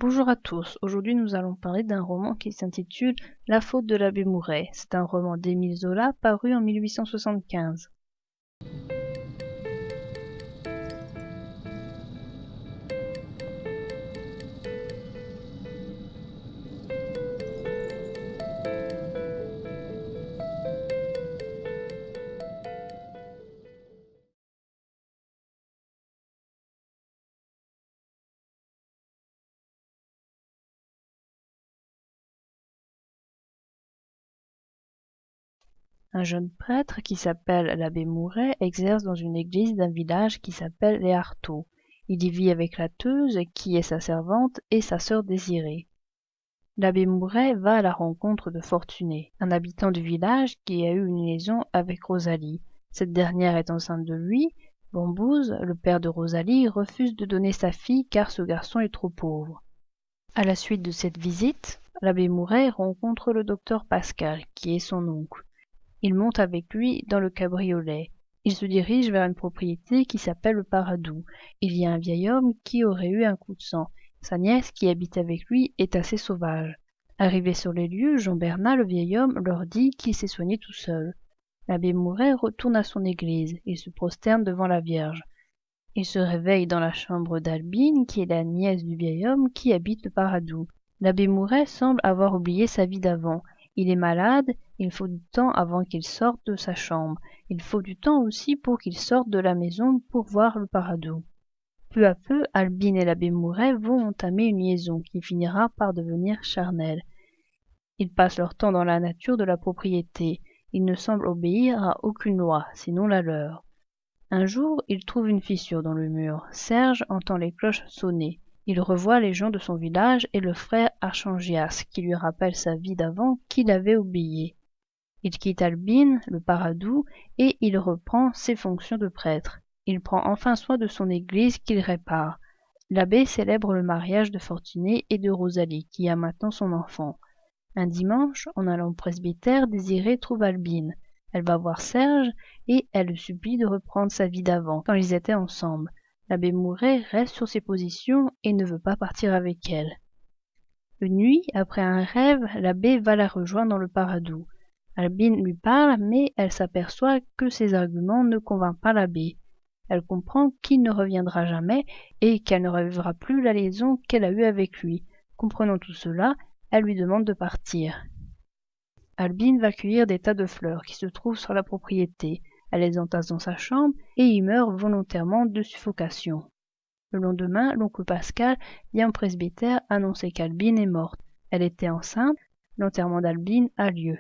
Bonjour à tous, aujourd'hui nous allons parler d'un roman qui s'intitule La faute de l'abbé Mouret. C'est un roman d'Émile Zola paru en 1875. Un jeune prêtre qui s'appelle l'abbé Mouret exerce dans une église d'un village qui s'appelle les Artaud. Il y vit avec la Teuse, qui est sa servante, et sa sœur Désirée. L'abbé Mouret va à la rencontre de Fortuné, un habitant du village qui a eu une liaison avec Rosalie. Cette dernière est enceinte de lui. Bambouze, le père de Rosalie, refuse de donner sa fille car ce garçon est trop pauvre. À la suite de cette visite, l'abbé Mouret rencontre le docteur Pascal, qui est son oncle. Il monte avec lui dans le cabriolet. Il se dirige vers une propriété qui s'appelle le Paradou. Il y a un vieil homme qui aurait eu un coup de sang. Sa nièce, qui habite avec lui, est assez sauvage. Arrivé sur les lieux, Jean Bernat, le vieil homme, leur dit qu'il s'est soigné tout seul. L'abbé Mouret retourne à son église. Il se prosterne devant la Vierge. Il se réveille dans la chambre d'Albine, qui est la nièce du vieil homme qui habite le Paradou. L'abbé Mouret semble avoir oublié sa vie d'avant. Il est malade, il faut du temps avant qu'il sorte de sa chambre. Il faut du temps aussi pour qu'il sorte de la maison pour voir le Paradou. Peu à peu, Albine et l'abbé Mouret vont entamer une liaison qui finira par devenir charnelle. Ils passent leur temps dans la nature de la propriété. Ils ne semblent obéir à aucune loi, sinon la leur. Un jour, il trouve une fissure dans le mur. Serge entend les cloches sonner. Il revoit les gens de son village et le frère Archangias, qui lui rappelle sa vie d'avant qu'il avait oubliée. Il quitte Albine, le Paradou, et il reprend ses fonctions de prêtre. Il prend enfin soin de son église qu'il répare. L'abbé célèbre le mariage de Fortuné et de Rosalie, qui a maintenant son enfant. Un dimanche, en allant au presbytère, Désirée trouve Albine. Elle va voir Serge et elle le supplie de reprendre sa vie d'avant, quand ils étaient ensemble. L'abbé Mouret reste sur ses positions et ne veut pas partir avec elle. Une nuit, après un rêve, l'abbé va la rejoindre dans le Paradou. Albine lui parle, mais elle s'aperçoit que ses arguments ne convainquent pas l'abbé. Elle comprend qu'il ne reviendra jamais et qu'elle ne revivra plus la liaison qu'elle a eue avec lui. Comprenant tout cela, elle lui demande de partir. Albine va cueillir des tas de fleurs qui se trouvent sur la propriété. Elle les entasse dans sa chambre et y meurt volontairement de suffocation. Le lendemain, l'oncle Pascal vient au presbytère annoncer qu'Albine est morte. Elle était enceinte. L'enterrement d'Albine a lieu.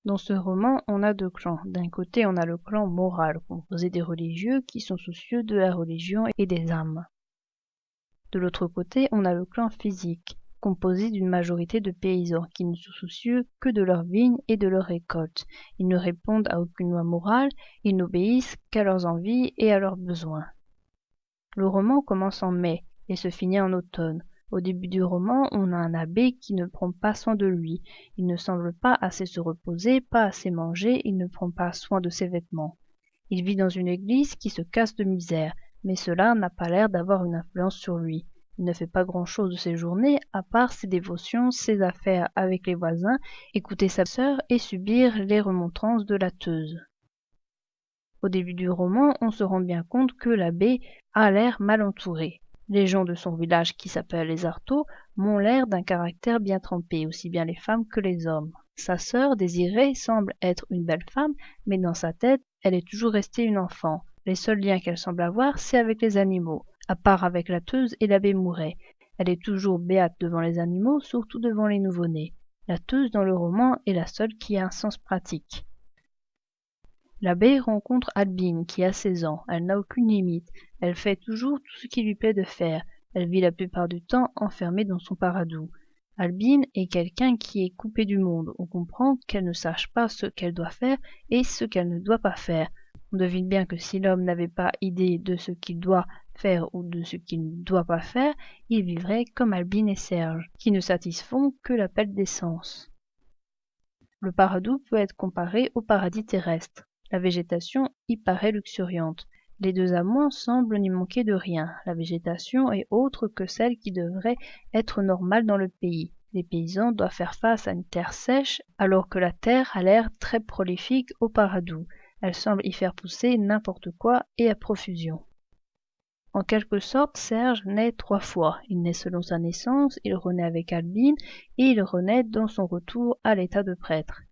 Dans ce roman, on a deux clans. D'un côté, on a le clan moral, composé des religieux qui sont soucieux de la religion et des âmes. De l'autre côté, on a le clan physique, composé d'une majorité de paysans qui ne sont soucieux que de leurs vignes et de leurs récoltes. Ils ne répondent à aucune loi morale, ils n'obéissent qu'à leurs envies et à leurs besoins. Le roman commence en mai et se finit en automne. Au début du roman, on a un abbé qui ne prend pas soin de lui. Il ne semble pas assez se reposer, pas assez manger, il ne prend pas soin de ses vêtements. Il vit dans une église qui se casse de misère, mais cela n'a pas l'air d'avoir une influence sur lui. Il ne fait pas grand-chose de ses journées, à part ses dévotions, ses affaires avec les voisins, écouter sa sœur et subir les remontrances de la Teuse. Au début du roman, on se rend bien compte que l'abbé a l'air mal entouré. Les gens de son village, qui s'appellent les Artaud, m'ont l'air d'un caractère bien trempé, aussi bien les femmes que les hommes. Sa sœur, Désirée, semble être une belle femme, mais dans sa tête, elle est toujours restée une enfant. Les seuls liens qu'elle semble avoir, c'est avec les animaux, à part avec la Teuse et l'abbé Mouret. Elle est toujours béate devant les animaux, surtout devant les nouveau-nés. La Teuse, dans le roman, est la seule qui a un sens pratique. L'abbé rencontre Albine, qui a 16 ans. Elle n'a aucune limite. Elle fait toujours tout ce qui lui plaît de faire. Elle vit la plupart du temps enfermée dans son paradou. Albine est quelqu'un qui est coupé du monde. On comprend qu'elle ne sache pas ce qu'elle doit faire et ce qu'elle ne doit pas faire. On devine bien que si l'homme n'avait pas idée de ce qu'il doit faire ou de ce qu'il ne doit pas faire, il vivrait comme Albine et Serge, qui ne satisfont que l'appel des sens. Le paradou peut être comparé au paradis terrestre. La végétation y paraît luxuriante. Les deux amants semblent n'y manquer de rien. La végétation est autre que celle qui devrait être normale dans le pays. Les paysans doivent faire face à une terre sèche, alors que la terre a l'air très prolifique au paradou. Elle semble y faire pousser n'importe quoi et à profusion. En quelque sorte, Serge naît 3 fois. Il naît selon sa naissance, il renaît avec Albine, et il renaît dans son retour à l'état de prêtre.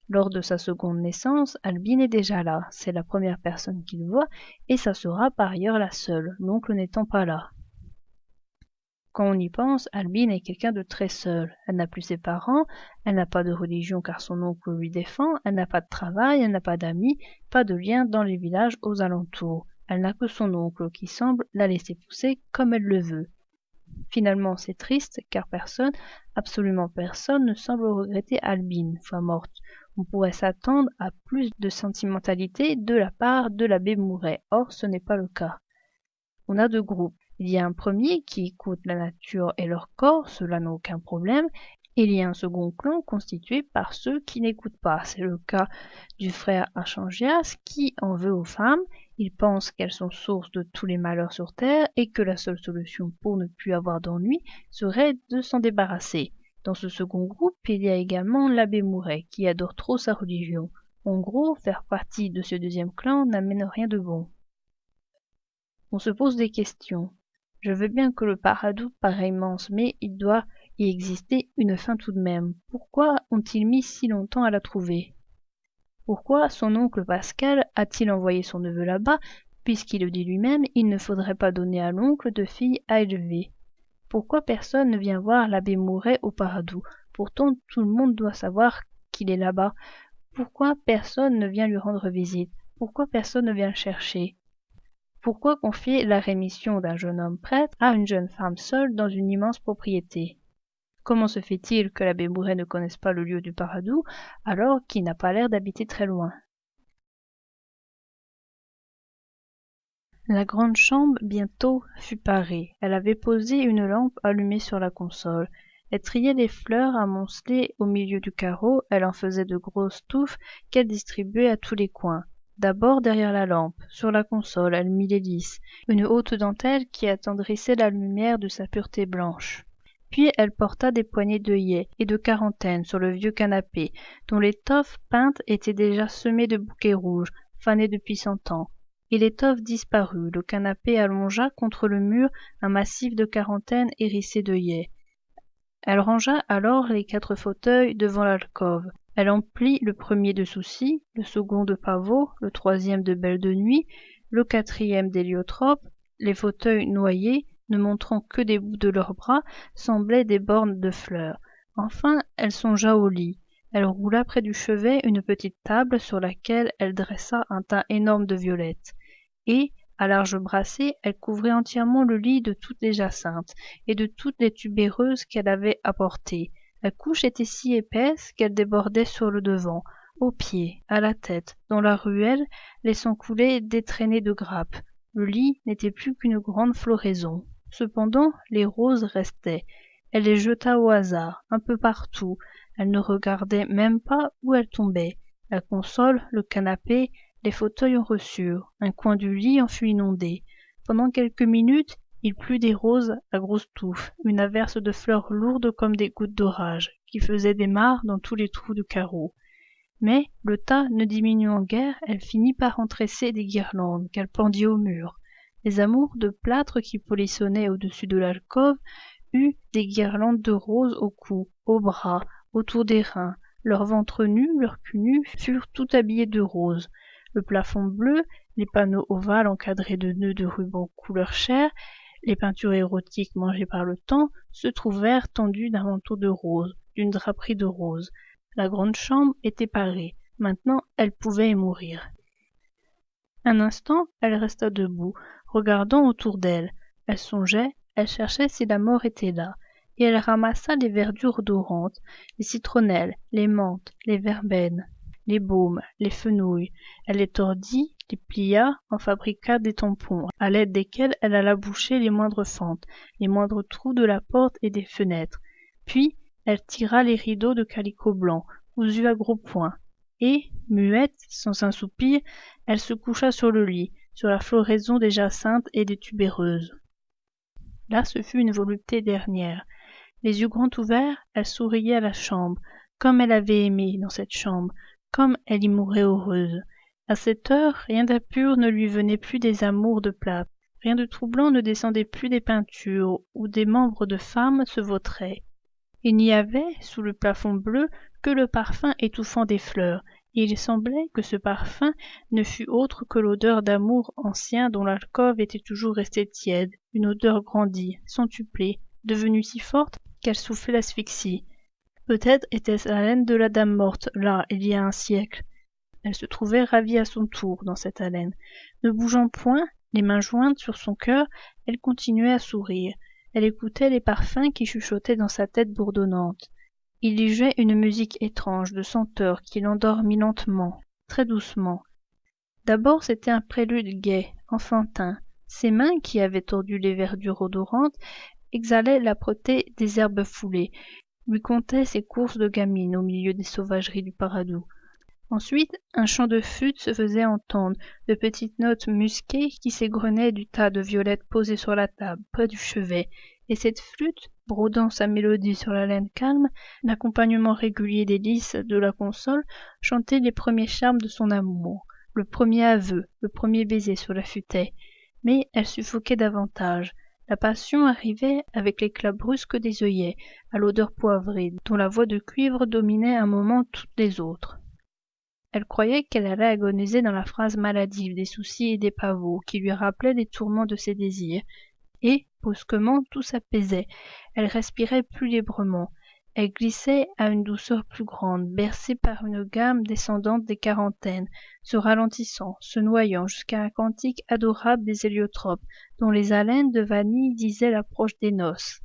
Lors de sa seconde naissance, Albine est déjà là. C'est la première personne qu'il voit, et ça sera par ailleurs la seule, l'oncle n'étant pas là. Quand on y pense, Albine est quelqu'un de très seul. Elle n'a plus ses parents, elle n'a pas de religion car son oncle lui défend, elle n'a pas de travail, elle n'a pas d'amis, pas de lien dans les villages aux alentours. Elle n'a que son oncle qui semble la laisser pousser comme elle le veut. Finalement, c'est triste car personne, absolument personne, ne semble regretter Albine, fois morte. On pourrait s'attendre à plus de sentimentalité de la part de l'abbé Mouret. Or, ce n'est pas le cas. On a 2 groupes. Il y a un premier qui écoute la nature et leur corps, cela n'a aucun problème. Et il y a un second clan constitué par ceux qui n'écoutent pas. C'est le cas du frère Archangias qui en veut aux femmes. Il pense qu'elles sont source de tous les malheurs sur terre et que la seule solution pour ne plus avoir d'ennui serait de s'en débarrasser. Dans ce second groupe, il y a également l'abbé Mouret qui adore trop sa religion. En gros, faire partie de ce deuxième clan n'amène rien de bon. On se pose des questions. Je veux bien que le paradou paraît immense, mais il doit y exister une fin tout de même. Pourquoi ont-ils mis si longtemps à la trouver? Pourquoi son oncle Pascal a-t-il envoyé son neveu là-bas, puisqu'il le dit lui-même, il ne faudrait pas donner à l'oncle de fille à élever? Pourquoi personne ne vient voir l'abbé Mouret au paradou? Pourtant tout le monde doit savoir qu'il est là-bas. Pourquoi personne ne vient lui rendre visite? Pourquoi personne ne vient le chercher? Pourquoi confier la rémission d'un jeune homme prêtre à une jeune femme seule dans une immense propriété? Comment se fait-il que l'abbé Mouret ne connaisse pas le lieu du paradou, alors qu'il n'a pas l'air d'habiter très loin? La grande chambre bientôt fut parée. Elle avait posé une lampe allumée sur la console. Elle triait les fleurs amoncelées au milieu du carreau, elle en faisait de grosses touffes qu'elle distribuait à tous les coins. D'abord derrière la lampe, sur la console, elle mit les lys, une haute dentelle qui attendrissait la lumière de sa pureté blanche. Puis elle porta des poignées d'œillets et de quarantaine sur le vieux canapé, dont l'étoffe peinte était déjà semée de bouquets rouges, fanés depuis 100 ans. Et l'étoffe disparut, le canapé allongea contre le mur un massif de quarantaine hérissé d'œillets. Elle rangea alors les 4 fauteuils devant l'alcôve. Elle emplit le premier de soucis, le second de pavots, le troisième de belle de nuit, le 4e d'héliotrope. Les fauteuils noyés, ne montrant que des bouts de leurs bras, semblaient des bornes de fleurs. Enfin, elle songea au lit. Elle roula près du chevet une petite table sur laquelle elle dressa un tas énorme de violettes. Et, à larges brassées, elle couvrit entièrement le lit de toutes les jacinthes et de toutes les tubéreuses qu'elle avait apportées. La couche était si épaisse qu'elle débordait sur le devant, aux pieds, à la tête, dans la ruelle, laissant couler des traînées de grappes. Le lit n'était plus qu'une grande floraison. Cependant, les roses restaient. Elle les jeta au hasard, un peu partout. Elle ne regardait même pas où elles tombaient. La console, le canapé, les fauteuils en reçurent. Un coin du lit en fut inondé. Pendant quelques minutes, il plut des roses à grosses touffes, une averse de fleurs lourdes comme des gouttes d'orage, qui faisaient des mares dans tous les trous du carreau. Mais, le tas ne diminuant guère, elle finit par entresser des guirlandes qu'elle pendit au mur. Les amours de plâtre qui polissonnaient au-dessus de l'alcôve eurent des guirlandes de roses au cou, aux bras, autour des reins. Leur ventre nu, leur cul nu furent tout habillés de rose. Le plafond bleu, les panneaux ovales encadrés de nœuds de rubans couleur chair, les peintures érotiques mangées par le temps, se trouvèrent tendus d'un manteau de rose, d'une draperie de rose. La grande chambre était parée. Maintenant, elle pouvait y mourir. Un instant, elle resta debout, regardant autour d'elle. Elle songeait, elle cherchait si la mort était là, et elle ramassa les verdures odorantes, les citronnelles, les menthes, les verbennes, les baumes, les fenouils. Elle les tordit, les plia, en fabriqua des tampons, à l'aide desquels elle alla boucher les moindres fentes, les moindres trous de la porte et des fenêtres. Puis, elle tira les rideaux de calicot blanc, cousus à gros points, et, muette, sans un soupir, elle se coucha sur le lit, sur la floraison des jacinthes et des tubéreuses. Là, ce fut une volupté dernière. Les yeux grands ouverts, elle souriait à la chambre, comme elle avait aimé dans cette chambre, comme elle y mourait heureuse. À cette heure, rien d'impur ne lui venait plus des amours de plâtre, rien de troublant ne descendait plus des peintures où des membres de femmes se vautraient. Il n'y avait, sous le plafond bleu, que le parfum étouffant des fleurs, et il semblait que ce parfum ne fût autre que l'odeur d'amour ancien dont l'alcôve était toujours restée tiède, une odeur grandie, centuplée, devenue si forte qu'elle soufflait l'asphyxie. Peut-être était-ce la haleine de la dame morte, là, il y a un siècle. Elle se trouvait ravie à son tour dans cette haleine. Ne bougeant point, les mains jointes sur son cœur, elle continuait à sourire. Elle écoutait les parfums qui chuchotaient dans sa tête bourdonnante. Il y jouait une musique étrange de senteur qui l'endormit lentement, très doucement. D'abord c'était un prélude gai, enfantin. Ses mains, qui avaient tordu les verdures odorantes, exhalaient l'âpreté des herbes foulées, lui contaient ses courses de gamine au milieu des sauvageries du Paradou. Ensuite, un chant de flûte se faisait entendre, de petites notes musquées qui s'égrenaient du tas de violettes posées sur la table, près du chevet, et cette flûte, brodant sa mélodie sur la laine calme, l'accompagnement régulier des lys de la console, chantait les premiers charmes de son amour, le premier aveu, le premier baiser sur la futaie. Mais elle suffoquait davantage. La passion arrivait avec l'éclat brusque des œillets, à l'odeur poivrée, dont la voix de cuivre dominait un moment toutes les autres. Elle croyait qu'elle allait agoniser dans la phrase maladive des soucis et des pavots qui lui rappelaient les tourments de ses désirs, et, brusquement, tout s'apaisait. Elle respirait plus librement. Elle glissait à une douceur plus grande, bercée par une gamme descendante des quarantaines, se ralentissant, se noyant jusqu'à un cantique adorable des héliotropes, dont les haleines de vanille disaient l'approche des noces.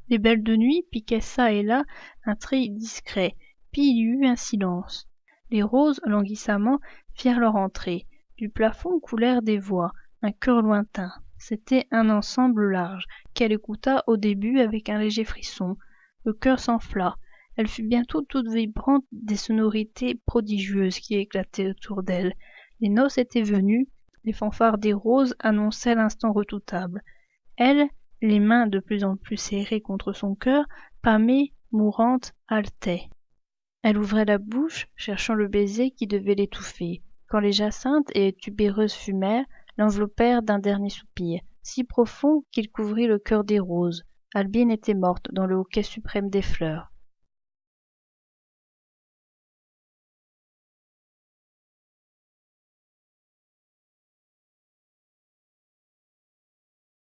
Les belles de nuit piquaient çà et là un trait discret, puis il y eut un silence. Les roses, languissamment, firent leur entrée. Du plafond coulèrent des voix, un chœur lointain. C'était un ensemble large, qu'elle écouta au début avec un léger frisson. Le cœur s'enfla. Elle fut bientôt toute vibrante des sonorités prodigieuses qui éclataient autour d'elle. Les noces étaient venues, les fanfares des roses annonçaient l'instant redoutable. Elle, les mains de plus en plus serrées contre son cœur, pâmée, mourante, haletait. Elle ouvrait la bouche, cherchant le baiser qui devait l'étouffer, quand les jacinthes et les tubéreuses fumèrent, l'enveloppèrent d'un dernier soupir, si profond qu'il couvrit le cœur des roses. Albine était morte dans le hoquet suprême des fleurs.